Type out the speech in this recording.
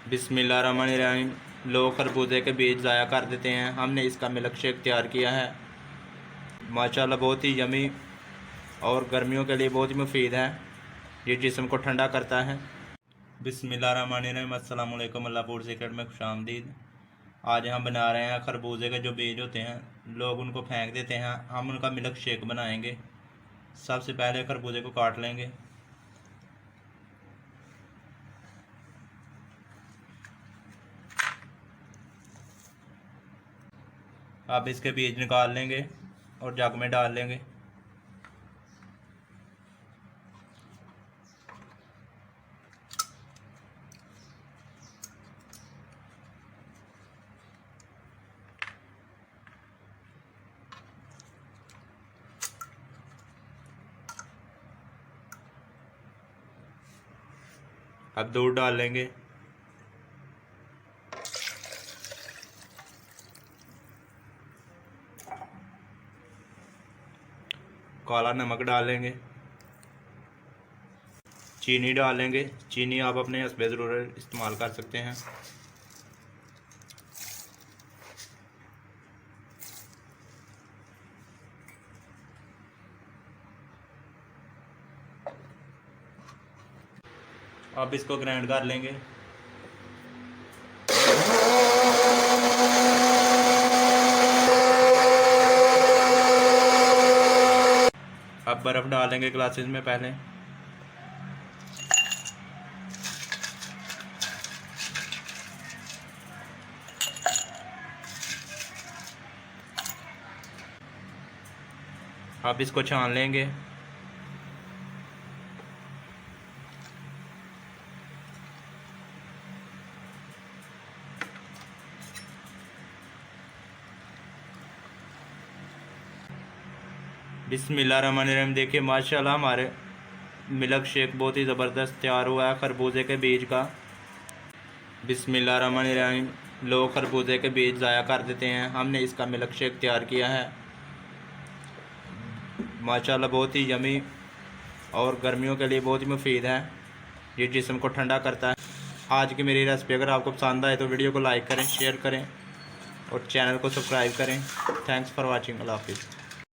बिस्मिल्लाहिर्रहमानिर्रहीम। लोग खरबूजे के बीज ज़ाया कर देते हैं, हमने इसका मिल्क शेक तैयार किया है। माशाल्लाह बहुत ही यमी और गर्मियों के लिए बहुत ही मुफीद है। ये जिस्म को ठंडा करता है। बिस्मिल्लाहिर्रहमानिर्रहीम। अस्सलाम वालेकुम। अल्लाह फूड सीक्रेट में खुशामदीद। आज हम बना रहे हैं खरबूजे के जो बीज होते हैं, लोग उनको फेंक देते हैं, हम उनका मिल्क शेक बनाएंगे। सबसे पहले खरबूजे को काट लेंगे। अब इसके बीज निकाल लेंगे और जग में डाल लेंगे। अब दूध डाल लेंगे। काला नमक डालेंगे। चीनी डालेंगे। चीनी आप अपने हस्बे ज़रूरत इस्तेमाल कर सकते हैं। अब इसको ग्राइंड कर लेंगे। अब बर्फ़ डालेंगे ग्लासेस में पहले। अब इसको छान लेंगे। बिस्मिल्लाहिर्रहमानिर्रहीम। देखिए माशाल्लाह हमारे मिल्क शेक बहुत ही ज़बरदस्त तैयार हुआ है खरबूजे के बीज का। बिस्मिल्लाहिर्रहमानिर्रहीम। लोग खरबूजे के बीज ज़ाया कर देते हैं, हमने इसका मिल्क शेक तैयार किया है। माशाल्लाह बहुत ही यमी और गर्मियों के लिए बहुत ही मुफीद है। ये जिस्म को ठंडा करता है। आज की मेरी रेसिपी अगर आपको पसंद आए तो वीडियो को लाइक करें, शेयर करें और चैनल को सब्सक्राइब करें। Thanks for watching. अल्लाह हाफिज़।